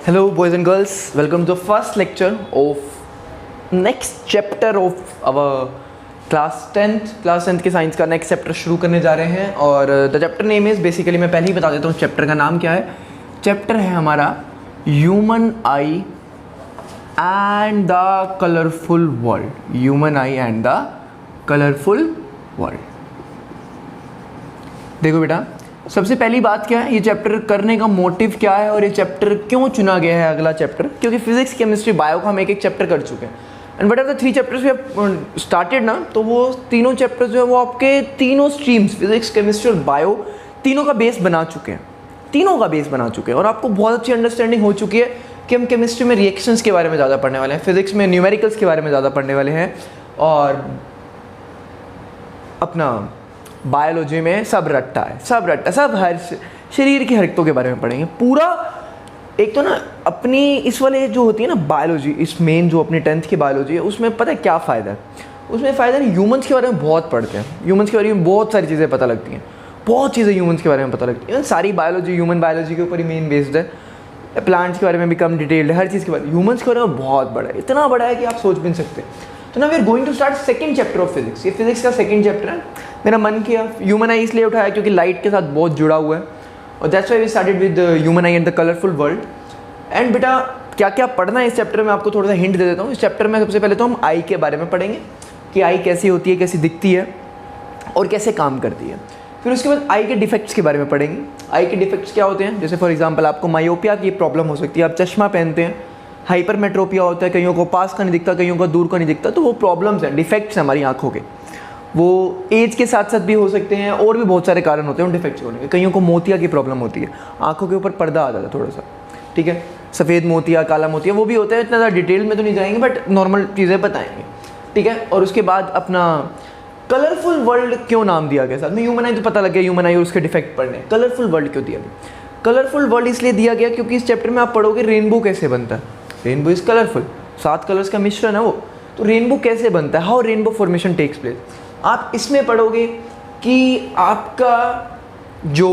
Hello, boys and girls. Welcome to the first lecture of next chapter of our class 10th के science का next chapter शुरू करने जा रहे हैं और the chapter name is basically मैं पहले ही बता देता हूँ चैप्टर का नाम क्या है. चैप्टर है हमारा human eye and the colourful world. Human eye and the colourful world. देखो बेटा, सबसे पहली बात क्या है, ये चैप्टर करने का मोटिव क्या है और ये चैप्टर क्यों चुना गया है अगला चैप्टर, क्योंकि फिजिक्स केमिस्ट्री बायो का हम एक चैप्टर कर चुके हैं. And what are the 3 chapters we have started ना, तो वो तीनों चैप्टर्स जो है वो आपके तीनों स्ट्रीम्स फिजिक्स केमिस्ट्री और बायो तीनों का बेस बना चुके हैं. और आपको बहुत अच्छी अंडरस्टैंडिंग हो चुकी है कि हम केमिस्ट्री में रिएक्शंस के बारे में ज़्यादा पढ़ने वाले हैं, फिजिक्स में न्यूमेरिकल्स के बारे में ज़्यादा पढ़ने वाले हैं और अपना बायोलॉजी में सब हर शरीर की हरकतों के बारे में पढ़ेंगे पूरा. एक तो ना अपनी इस वाले जो होती है ना बायोलॉजी, इस मेन जो अपनी 10th की बायोलॉजी है, उसमें पता है क्या फ़ायदा है. उसमें फ़ायदा नहीं, ह्यूमंस के बारे में बहुत पढ़ते हैं. ह्यूमंस के बारे में बहुत सारी चीज़ें पता लगती हैं, बहुत चीज़ें ह्यूमंस के बारे में पता लगती हैं. सारी बायोलॉजी ह्यूमन बायोलॉजी के ऊपर ही मेन बेस्ड है. प्लांट्स के बारे में भी कम डिटेल्ड है, हर चीज़ के बारे में. ह्यूमंस के बारे में बहुत बड़ा है, इतना बड़ा है कि आप सोच भी नहीं सकते. तो ना we are going to start second chapter of physics. ये फिजिक्स का सेकंड चैप्टर है. मेरा मन किया ह्यूमन आई इसलिए उठाया क्योंकि लाइट के साथ बहुत जुड़ा हुआ है और that's why we started with human eye and the colourful world. And बेटा क्या क्या पढ़ना है इस चैप्टर में आपको थोड़ा सा हिंट दे देता हूँ. इस चैप्टर में सबसे पहले तो हम आई के बारे में पढ़ेंगे कि आई कैसी होती है, कैसी दिखती है और कैसे काम करती है. फिर उसके बाद आई के डिफेक्ट्स के बारे में पढ़ेंगे. आई के डिफेक्ट्स क्या होते हैं, जैसे फॉर एग्जांपल आपको मायोपिया की प्रॉब्लम हो सकती है, आप चश्मा पहनते हैं. हाइपरमेट्रोपिया होता है, कईयों को पास का नहीं दिखता, कईयों को दूर का नहीं दिखता. तो वो प्रॉब्लम्स हैं, डिफेक्ट्स हैं हमारी आँखों के. वो एज के साथ साथ भी हो सकते हैं और भी बहुत सारे कारण होते हैं उन डिफेक्ट्स होने के. कईयों को मोतिया की प्रॉब्लम होती है, आँखों के ऊपर पर्दा आ जाता है थोड़ा सा, ठीक है. सफ़ेद मोतिया, काला मोतिया, वो भी होता है. इतना ज़्यादा डिटेल में तो नहीं जाएंगे बट नॉर्मल चीज़ें बताएंगे, ठीक है. और उसके बाद अपना कलरफुल वर्ल्ड क्यों नाम दिया गया. साथ में ह्यूमन आई तो पता लग गया, ह्यूमन आई और उसके डिफेक्ट पढ़ने. कलरफुल वर्ल्ड क्यों दिया गया. कलरफुल वर्ल्ड इसलिए दिया गया क्योंकि इस चैप्टर में आप पढ़ोगे रेनबो कैसे बनता है. रेनबो इज़ कलरफुल, 7 कलर्स का मिश्रण है वो. तो रेनबो कैसे बनता है, how rainbow formation takes place, आप इसमें पढ़ोगे कि आपका जो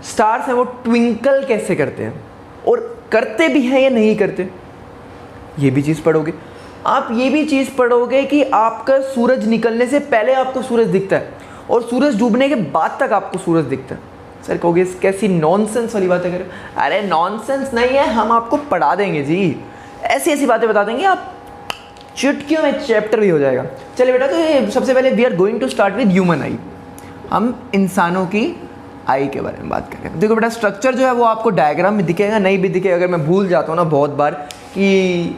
स्टार्स हैं वो ट्विंकल कैसे करते हैं और करते भी हैं या नहीं करते, ये भी चीज़ पढ़ोगे. आप ये भी चीज़ पढ़ोगे कि आपका सूरज निकलने से पहले आपको सूरज दिखता है और सूरज डूबने के बाद तक आपको सूरज दिखता है. सर कहोगे कैसी नॉनसेंस वाली बातें करें. अरे नॉनसेंस नहीं है, हम आपको पढ़ा देंगे जी, ऐसी ऐसी बातें बता देंगे, आप चुटकियों में चैप्टर भी हो जाएगा. चलिए बेटा, तो ये सबसे पहले we are going to start with human eye. हम इंसानों की आई के बारे में बात करें. देखो बेटा, स्ट्रक्चर जो है वो आपको डायग्राम में दिखेगा, नहीं भी दिखेगा. अगर मैं भूल जाता हूँ ना बहुत बार कि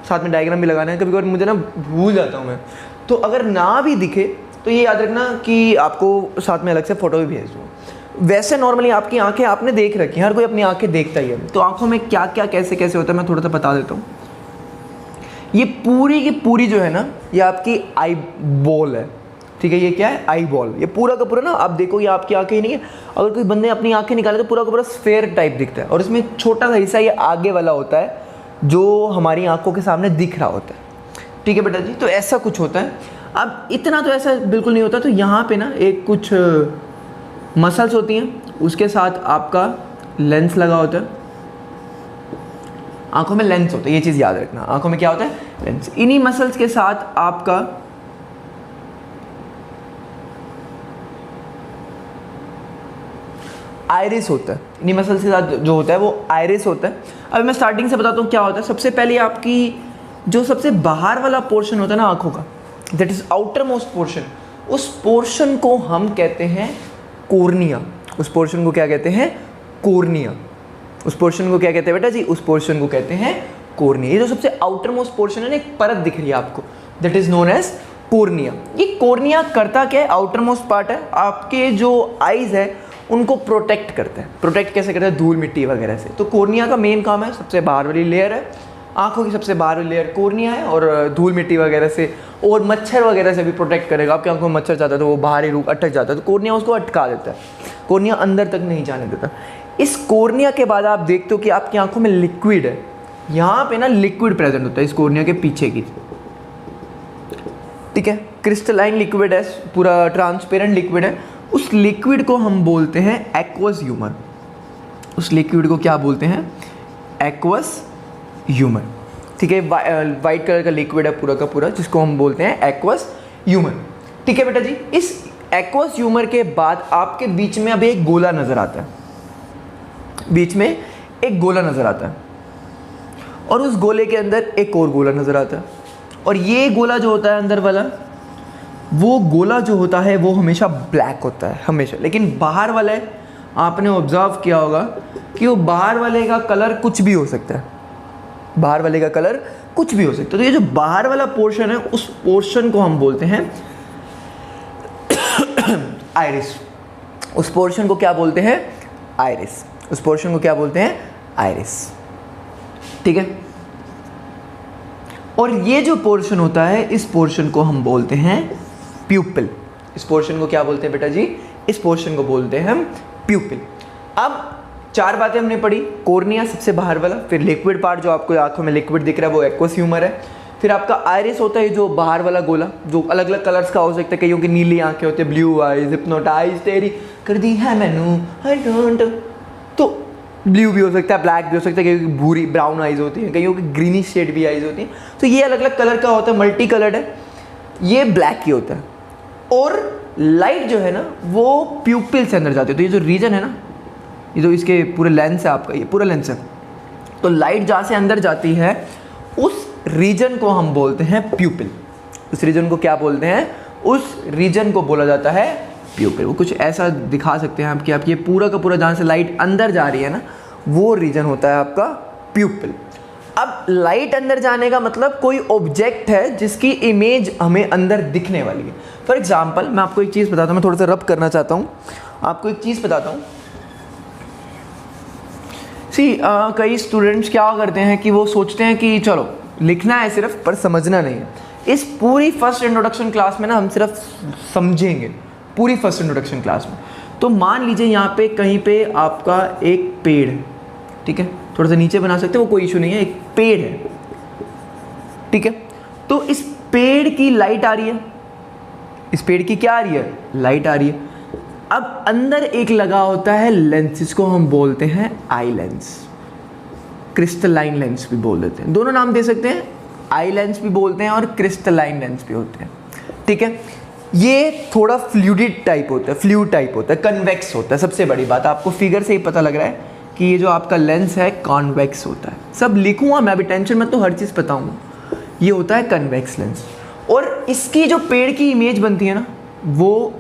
साथ में डायग्राम भी लगाना है, कभी कभी मुझे ना भूल जाता हूँ मैं, तो अगर ना भी दिखे तो ये याद रखना कि आपको साथ में अलग से फ़ोटो भी भेज दूँ. वैसे नॉर्मली आपकी आंखें आपने देख रखी हैं, हर कोई अपनी आंखें देखता ही है. तो आंखों में क्या क्या कैसे कैसे होता है मैं थोड़ा सा बता देता हूँ. ये पूरी की पूरी जो है ना, ये आपकी आई बॉल है, ठीक है. ये क्या है, आई बॉल. ये पूरा का पूरा ना आप देखो, ये आपकी आंखें ही नहीं है. अगर कोई बंदे अपनी आंखें निकाले तो पूरा का पूरा स्फेयर टाइप दिखता है और इसमें छोटा सा हिस्सा ये आगे वाला होता है जो हमारी आंखों के सामने दिख रहा होता है, ठीक है बेटा जी. तो ऐसा कुछ होता है. अब इतना तो ऐसा बिल्कुल नहीं होता. तो यहाँ पे ना एक कुछ मसल्स होती हैं, उसके साथ आपका लेंस लगा होता है. आंखों में लेंस होता है, ये चीज़ याद रखना. आंखों में क्या होता है, लेंस. इन्हीं मसल्स के साथ आपका आइरिस होता है. इन्हीं मसल्स के साथ जो होता है वो आइरिस होता है. अब मैं स्टार्टिंग से बताता हूँ क्या होता है. सबसे पहले आपकी जो सबसे बाहर वाला पोर्शन होता है ना आंखों का, that is outer most portion, उस पोर्शन को हम कहते हैं कॉर्निया. उस पोर्शन को क्या कहते हैं, कॉर्निया. उस पोर्शन को क्या कहते हैं बेटा जी, उस पोर्शन को कहते हैं कॉर्निया. ये जो सबसे आउटर मोस्ट पोर्शन है ना, एक परत दिख रही है आपको, that is known as cornea. ये कॉर्निया करता क्या है, आउटर मोस्ट पार्ट है, आपके जो आईज है उनको प्रोटेक्ट करता है. प्रोटेक्ट कैसे करता है, धूल मिट्टी वगैरह से. तो कॉर्निया का मेन काम है, सबसे बाहर वाली लेयर है, आंखों की सबसे बाहर वाली लेयर कॉर्निया है और धूल मिट्टी वगैरह से और मच्छर वगैरह से भी प्रोटेक्ट करेगा. आपकी आंखों में मच्छर जाता है तो वो बाहरी रूप अटक जाता है, तो कॉर्निया उसको अटका देता है. कॉर्निया अंदर तक नहीं जाने देता. इस कॉर्निया के बाद आप देखते हो कि आपकी आंखों में लिक्विड है. यहाँ पे ना लिक्विड प्रेजेंट होता है इस कॉर्निया के पीछे की, ठीक है. क्रिस्टलाइन लिक्विड है, पूरा ट्रांसपेरेंट लिक्विड है. उस लिक्विड को हम बोलते हैं एक्वस ह्यूमर. उस लिक्विड को क्या बोलते हैं, एक्वस ह्यूमर। ठीक है, वाइट कलर का लिक्विड है पूरा का पूरा, जिसको हम बोलते हैं एक्वस ह्यूमर। ठीक है बेटा जी, इस एक्वस ह्यूमर के बाद आपके बीच में अभी एक गोला नजर आता है, बीच में एक गोला नजर आता है, और उस गोले के अंदर एक और गोला नजर आता है। और ये गोला जो होता है अंदर वाला, वो गोला जो होता है वो हमेशा ब्लैक होता है हमेशा, लेकिन बाहर वाले आपने ऑब्जर्व किया होगा कि वो बाहर वाले का कलर कुछ भी हो सकता है, बाहर वाले का कलर कुछ भी हो सकता है। तो ये जो बाहर वाला पोर्शन है, उस पोर्शन को हम बोलते हैं आइरिस। उस पोर्शन को क्या बोलते हैं? आइरिस। उस पोर्शन को क्या बोलते हैं? आइरिस। ठीक है, और ये जो पोर्शन होता है, इस पोर्शन को हम बोलते हैं प्यूपिल। इस पोर्शन को क्या बोलते हैं बेटा जी? इस पोर्शन को बोलते हैं हम प्यूपिल। अब 4 बातें हमने पढ़ी, कॉर्निया सबसे बाहर वाला, फिर लिक्विड पार्ट जो आपको आंखों में लिक्विड दिख रहा है वो एक्वस ह्यूमर है, फिर आपका आइरिस होता है जो बाहर वाला गोला, जो अलग अलग कलर्स का हो सकता है, कईयों की नीली आंखें होती है, ब्लू आइज, हिप्नोटाइज तेरी कर दी है मैनू आई डोंट, तो ब्लू भी हो सकता है, ब्लैक भी हो सकता है, कईयों की भूरी ब्राउन आइज होती है, कईयों की ग्रीनिश शेड भी आइज होती है। तो ये अलग अलग कलर का होता है, मल्टी कलर्ड है, ये ब्लैक ही होता है। और लाइट जो है ना वो प्यूपिल से अंदर जाती है। तो ये जो रीजन है ना, ये जो इसके पूरे लेंस है आपका, ये पूरा लेंस है, तो लाइट जहाँ से अंदर जाती है उस रीजन को हम बोलते हैं प्यूपिल। उस रीजन को क्या बोलते हैं? उस रीजन को बोला जाता है प्यूपिल। वो कुछ ऐसा दिखा सकते हैं आप कि आप ये पूरा का पूरा जहाँ से लाइट अंदर जा रही है ना, वो रीजन होता है आपका प्यूपिल। अब लाइट अंदर जाने का मतलब कोई ऑब्जेक्ट है जिसकी इमेज हमें अंदर दिखने वाली है। फॉर एग्जाम्पल मैं आपको एक चीज़ बताता हूँ, मैं थोड़ा सा रब करना चाहता हूँ, आपको एक चीज़ बताता हूँ। कई स्टूडेंट्स क्या करते हैं कि वो सोचते हैं कि चलो लिखना है सिर्फ, पर समझना नहीं है। इस पूरी फर्स्ट इंट्रोडक्शन क्लास में ना हम सिर्फ समझेंगे, पूरी फर्स्ट इंट्रोडक्शन क्लास में। तो मान लीजिए यहाँ पे कहीं पे आपका एक पेड़ है, ठीक है, थोड़ा सा नीचे बना सकते हैं, वो कोई इशू नहीं है, एक पेड़ है, ठीक है। तो इस पेड़ की लाइट आ रही है, इस पेड़ की क्या आ रही है? लाइट आ रही है। अब अंदर एक लगा होता है लेंस, जिसको हम बोलते हैं आई लेंस, क्रिस्टलाइन लेंस भी बोल देते हैं, दोनों नाम दे सकते हैं, आई लेंस भी बोलते हैं और क्रिस्टलाइन लेंस भी होते हैं, ठीक है। ये थोड़ा फ्लूइड टाइप होता है, फ्लूइड टाइप होता है, कन्वेक्स होता है। सबसे बड़ी बात, आपको फिगर से ही पता लग रहा है कि ये जो आपका लेंस है कॉन्वेक्स होता है। सब लिखूंगा मैं, अभी टेंशन मत, तो हर चीज़ बताऊंगा। ये होता है कन्वेक्स लेंस, और इसकी जो पेड़ की इमेज बनती है ना, वो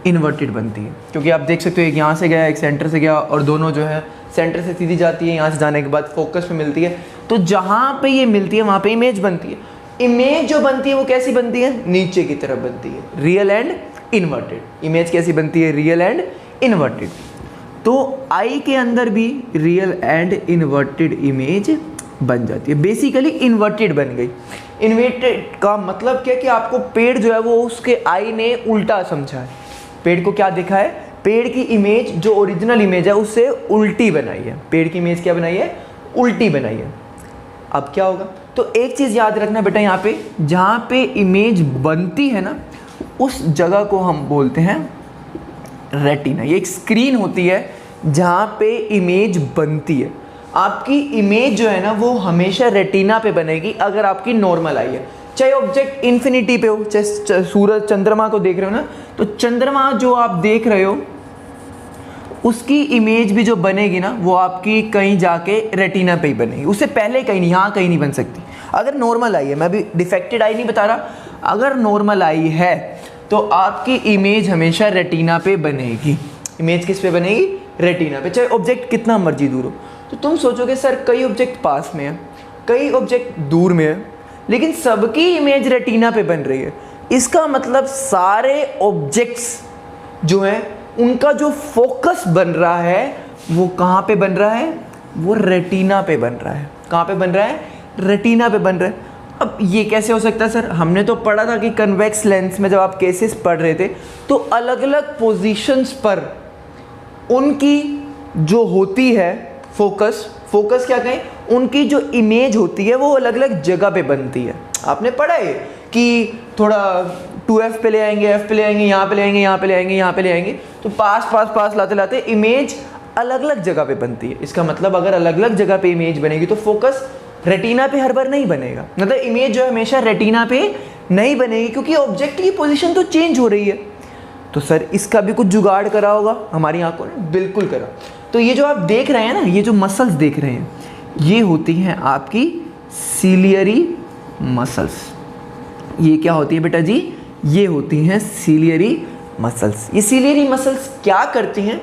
इन्वर्टेड बनती है, क्योंकि आप देख सकते हो एक यहाँ से गया, एक सेंटर से गया, और दोनों जो है सेंटर से सीधी जाती है, यहाँ से जाने के बाद फोकस पे मिलती है। तो जहाँ पे ये मिलती है वहाँ पे इमेज बनती है। इमेज जो बनती है वो कैसी बनती है? नीचे की तरफ बनती है, रियल एंड इन्वर्टेड। इमेज कैसी बनती है? Real and inverted. तो आई के अंदर भी रियल एंड इन्वर्टेड इमेज बन जाती है, बेसिकली इन्वर्टेड बन गई। इन्वर्टेड का मतलब क्या कि आपको पेड़ जो है वो उसके आई ने उल्टा समझा है, पेड़ को क्या देखा है? पेड़ की इमेज जो ओरिजिनल इमेज है उससे उल्टी बनाई है। पेड़ की इमेज क्या बनाई है? उल्टी बनाई है। अब क्या होगा? तो एक चीज़ याद रखना बेटा, यहाँ पे जहाँ पे इमेज बनती है ना, उस जगह को हम बोलते हैं रेटिना। ये एक स्क्रीन होती है जहाँ पे इमेज बनती है। आपकी इमेज जो है ना वो हमेशा रेटिना पे बनेगी अगर आपकी नॉर्मल आई है, चाहे ऑब्जेक्ट इन्फिनिटी पे हो, चाहे सूरज चंद्रमा को देख रहे हो ना, तो चंद्रमा जो आप देख रहे हो उसकी इमेज भी जो बनेगी ना वो आपकी कहीं जाके रेटिना पे ही बनेगी, उससे पहले कहीं नहीं, यहाँ कहीं नहीं बन सकती। अगर नॉर्मल आई है, मैं भी डिफेक्टेड आई नहीं बता रहा, अगर नॉर्मल आई है तो आपकी इमेज हमेशा रेटिना पे बनेगी। इमेज किस पे बनेगी? रेटिना पे, चाहे ऑब्जेक्ट कितना मर्जी दूर हो। तो तुम सोचोगे सर कई ऑब्जेक्ट पास में है, कई ऑब्जेक्ट दूर में है, लेकिन सबकी इमेज रेटिना पे बन रही है। इसका मतलब सारे ऑब्जेक्ट्स जो हैं उनका जो फोकस बन रहा है वो कहाँ पे बन रहा है? वो रेटिना पे बन रहा है। कहाँ पे बन रहा है? रेटिना पे बन रहा है। अब ये कैसे हो सकता है सर? हमने तो पढ़ा था कि कन्वेक्स लेंस में जब आप केसेस पढ़ रहे थे तो अलग अलग पोजीशंस पर उनकी जो होती है फोकस क्या कहें, उनकी जो इमेज होती है वो अलग अलग जगह पे बनती है। आपने पढ़ा है कि थोड़ा 2F पे ले आएंगे, F पे ले आएंगे, यहाँ पे ले आएंगे, यहाँ पे ले आएंगे, यहाँ पे ले आएंगे, तो पास लाते लाते इमेज अलग अलग जगह पे बनती है। इसका मतलब अगर अलग अलग जगह पे इमेज बनेगी तो फोकस रेटिना पे हर बार नहीं बनेगा, मतलब इमेज जो है हमेशा रेटिना पे नहीं बनेगी, क्योंकि ऑब्जेक्ट की पोजीशन तो चेंज हो रही है। तो सर इसका भी कुछ जुगाड़ करा होगा हमारी आंखों ने, बिल्कुल करा। तो ये जो आप देख रहे हैं ना, ये जो मसल्स देख रहे हैं, ये होती हैं आपकी सीलियरी मसल्स। ये क्या होती है बेटा जी? ये होती हैं सीलियरी मसल्स। ये सीलियरी मसल्स क्या करती हैं?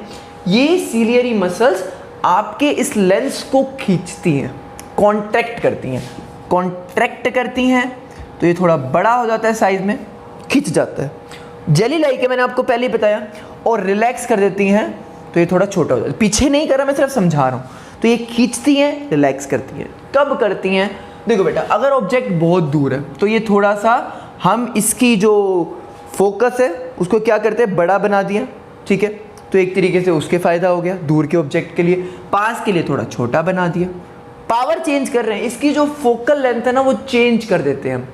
ये सीलियरी मसल्स आपके इस लेंस को खींचती हैं, कॉन्ट्रैक्ट करती हैं। कॉन्ट्रैक्ट करती हैं तो ये थोड़ा बड़ा हो जाता है, साइज में खिंच जाता है। जेली लाइक है, मैंने आपको पहले ही बताया। और रिलैक्स कर देती हैं तो ये थोड़ा छोटा हो जाता है। पीछे नहीं कर रहा, मैं सिर्फ समझा रहा हूँ। तो ये खींचती हैं, रिलैक्स करती हैं। कब करती हैं? देखो बेटा, अगर ऑब्जेक्ट बहुत दूर है तो ये थोड़ा सा हम इसकी जो फोकस है उसको क्या करते हैं, बड़ा बना दिया, ठीक है। तो एक तरीके से उसके फ़ायदा हो गया दूर के ऑब्जेक्ट के लिए। पास के लिए थोड़ा छोटा बना दिया। पावर चेंज कर रहे हैं, इसकी जो फोकल लेंथ है ना वो चेंज कर देते हैं हम।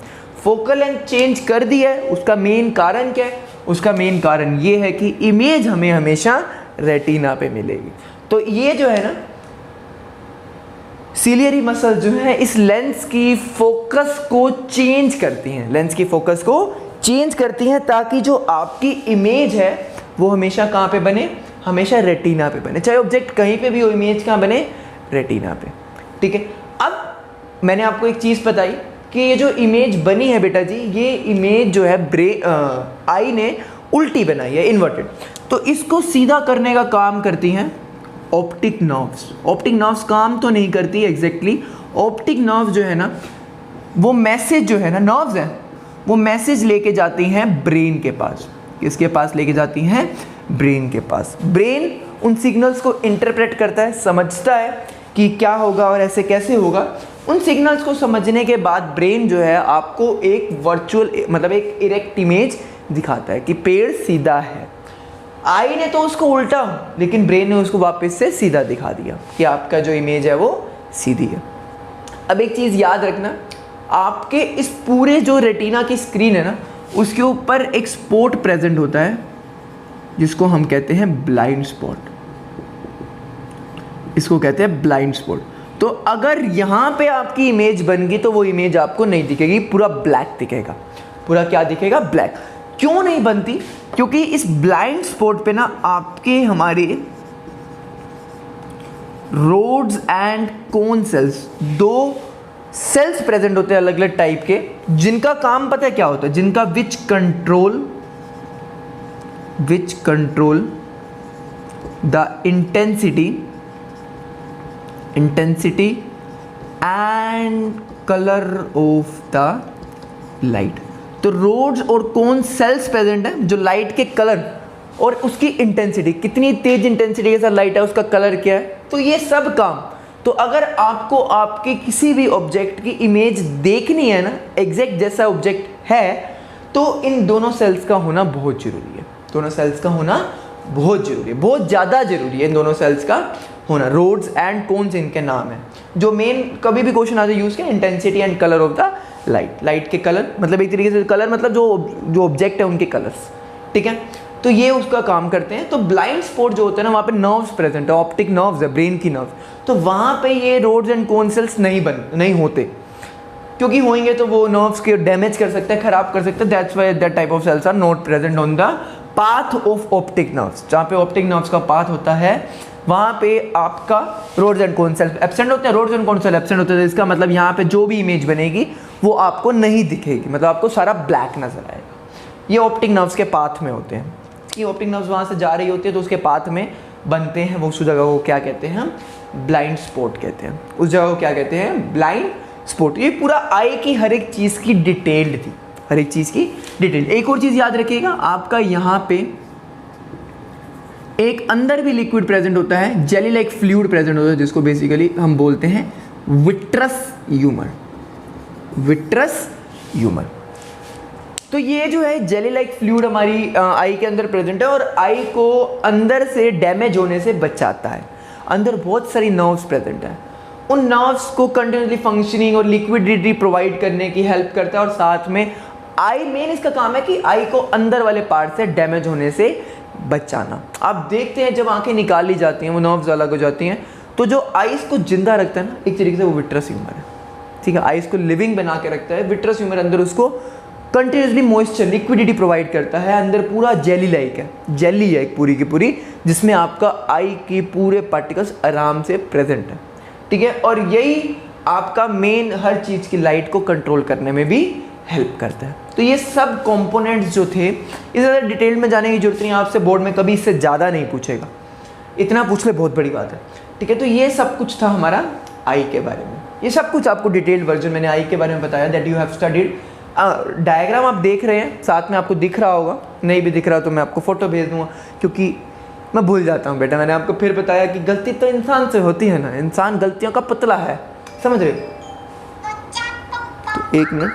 फोकल लेंथ चेंज कर दी है, उसका मेन कारण क्या है? उसका मेन कारण ये है कि इमेज हमें हमेशा रेटिना पे मिलेगी। तो ये जो है ना सीलियरी मसल जो है इस लेंस की फोकस को चेंज करती हैं, लेंस की फोकस को चेंज करती हैं ताकि जो आपकी इमेज है वो हमेशा कहाँ पे बने? हमेशा रेटिना पे बने। चाहे ऑब्जेक्ट कहीं पे भी हो, इमेज कहाँ बने? रेटिना पे, ठीक है। अब मैंने आपको एक चीज़ बताई कि ये जो इमेज बनी है बेटा जी, ये इमेज जो है आई ने उल्टी बनाई है, इन्वर्टेड। तो इसको सीधा करने का काम करती हैं ऑप्टिक नर्व्स। ऑप्टिक नर्व्स काम तो नहीं करती एग्जैक्टली। ऑप्टिक नर्व जो है ना वो मैसेज जो है ना, नर्व्स हैं वो मैसेज लेके जाती हैं ब्रेन के पास। किसके पास लेके जाती हैं? ब्रेन के पास। ब्रेन उन सिग्नल्स को इंटरप्रेट करता है, समझता है कि क्या होगा और ऐसे कैसे होगा। उन सिग्नल्स को समझने के बाद ब्रेन जो है आपको एक वर्चुअल, मतलब एक इरेक्ट इमेज दिखाता है कि पेड़ सीधा है। आई ने तो उसको उल्टा, लेकिन ब्रेन ने उसको वापस से सीधा दिखा दिया कि आपका जो इमेज है वो सीधी है। अब एक चीज़ याद रखना, आपके इस पूरे जो रेटिना की स्क्रीन है ना उसके ऊपर एक स्पॉट प्रेजेंट होता है जिसको हम कहते हैं ब्लाइंड स्पॉट। इसको कहते हैं ब्लाइंड स्पॉट। तो अगर यहाँ पे आपकी इमेज बन गई तो वो इमेज आपको नहीं दिखेगी, पूरा ब्लैक दिखेगा। पूरा क्या दिखेगा? ब्लैक। क्यों नहीं बनती? क्योंकि इस ब्लाइंड स्पॉट पे ना आपके हमारे रोड्स एंड कोन सेल्स, दो सेल्स प्रेजेंट होते हैं अलग अलग टाइप के, जिनका काम पता है क्या होता है? जिनका which control the intensity and colour of the light. तो रोड्स और कोन सेल्स प्रेजेंट है जो लाइट के कलर और उसकी इंटेंसिटी, कितनी तेज इंटेंसिटी के साथ लाइट है, उसका कलर क्या है, तो ये सब काम। तो अगर आपको आपके किसी भी ऑब्जेक्ट की इमेज देखनी है ना, एग्जैक्ट जैसा ऑब्जेक्ट है, तो इन दोनों सेल्स का होना बहुत जरूरी है। दोनों सेल्स का होना बहुत जरूरी है, बहुत ज़्यादा जरूरी है इन दोनों सेल्स का होना। रोड्स एंड कोन्स इनके नाम है। जो मेन कभी भी क्वेश्चन आता है यूज़ किया, intensity and colour of the light. Light के कलर मतलब एक तरीके से कलर मतलब जो ऑब्जेक्ट है उनके कलर्स, ठीक है। तो ये उसका काम करते हैं। तो ब्लाइंड स्पॉट जो होता है ना, वहाँ पे नर्व्स प्रेजेंट है, ऑप्टिक नर्व्स है, ब्रेन की नर्व्स। तो वहाँ पे ये रोड्स एंड कोन सेल्स नहीं होते, क्योंकि होंगे तो वो नर्व्स के डैमेज कर सकते हैं, खराब कर सकते हैं। That's why that type of cells are not present on the path of optic nerves. जहाँ पे ऑप्टिक नर्व्स का पाथ होता है वहाँ पे आपका rods and cone cells absent होते हैं। Rods and cone cells absent होते हैं, इसका मतलब यहाँ पे जो भी इमेज बनेगी वो आपको नहीं दिखेगी, मतलब आपको सारा ब्लैक नजर आएगा। ये ऑप्टिक नर्व्स के पाथ में होते हैं। कि ऑप्टिक नर्व्स वहाँ से जा रही होती है तो उसके पाथ में बनते हैं, वो उस जगह को क्या कहते हैं? हम ब्लाइंड स्पॉट कहते हैं। उस जगह को क्या कहते हैं? Blind spot. ये पूरा आई की हर एक चीज़ की डिटेल्ड थी, हर एक चीज़ की डिटेल। एक और चीज़ याद रखिएगा, आपका यहाँ पे एक अंदर भी लिक्विड प्रेजेंट होता है, जेली लाइक फ्लूइड प्रेजेंट होता है, जिसको बेसिकली हम बोलते हैं विट्रस ह्यूमर। Vitreous humour. तो ये जो है जेली लाइक फ्लूइड हमारी आई के अंदर प्रेजेंट है और आई को अंदर से डैमेज होने से बचाता है। अंदर बहुत सारी नर्व्स प्रेजेंट है, उन नर्व्स को कंटिन्यूसली फंक्शनिंग और लिक्विडिटी प्रोवाइड करने की हेल्प करता है। और साथ में आई मेन इसका काम है कि आई को अंदर वाले पार्ट से डैमेज होने से बचाना। आप देखते हैं जब आंखें निकाल ली जाती हैं, वो नर्व्स अलग हो जाती हैं, तो जो आइज़ को जिंदा रखता है ना एक तरीके से वो विट्रस ह्यूमर है, ठीक है। आइज़ को लिविंग बना के रखता है विट्रस ह्यूमर, अंदर उसको कंटिन्यूसली मॉइस्चर लिक्विडिटी प्रोवाइड करता है, अंदर पूरा जेली लाइक है, जेली है एक पूरी की पूरी, जिसमें आपका आई की पूरे पार्टिकल्स आराम से प्रेजेंट है, ठीक है। और यही आपका मेन हर चीज़ की लाइट को कंट्रोल करने में भी हेल्प करता है। तो ये सब कंपोनेंट्स जो थे, इस ज़्यादा डिटेल में जाने की जरूरत नहीं, आपसे बोर्ड में कभी इससे ज़्यादा नहीं पूछेगा, इतना पूछ ले बहुत बड़ी बात है, ठीक है। तो ये सब कुछ था हमारा आई के बारे में, ये सब कुछ आपको डिटेल्ड वर्जन मैंने आई के बारे में बताया, that you have studied. Diagram आप देख रहे हैं, साथ में आपको दिख रहा होगा, नहीं भी दिख रहा तो मैं आपको फ़ोटो भेज दूँगा, क्योंकि मैं भूल जाता हूँ बेटा। मैंने आपको फिर बताया कि गलती तो इंसान से होती है ना, इंसान गलतियों का पुतला है, समझ रहे? तो एक मिनट,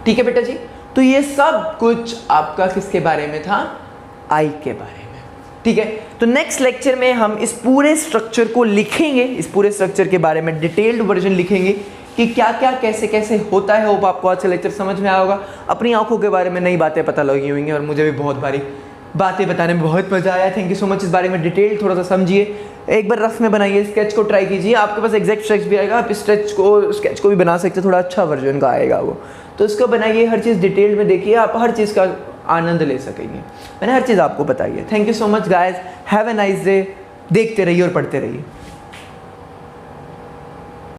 ठीक है बेटा जी। तो ये सब कुछ आपका किसके बारे में था? आई के बारे में, ठीक है। तो नेक्स्ट लेक्चर में हम इस पूरे स्ट्रक्चर को लिखेंगे, इस पूरे स्ट्रक्चर के बारे में डिटेल्ड वर्जन लिखेंगे कि क्या क्या कैसे कैसे होता है। होप आपको आज का लेक्चर समझ में आया होगा, अपनी आंखों के बारे में नई बातें पता लगी होंगी, और मुझे भी बहुत भारी बातें बताने में बहुत मज़ा आया। Thank you so much. इस बारे में डिटेल थोड़ा सा समझिए, एक बार रफ में बनाइए, स्केच को ट्राई कीजिए, आपके पास एग्जैक्ट स्केच भी आएगा, आप स्केच को भी बना सकते हैं, थोड़ा अच्छा वर्जन का आएगा वो, तो इसको बनाइए, हर चीज़ डिटेल में देखिए, आप हर चीज़ का आनंद ले सकेंगे। मैंने हर चीज़ आपको बताई है। Thank you so much guys, have a nice day. देखते रहिए और पढ़ते रहिए।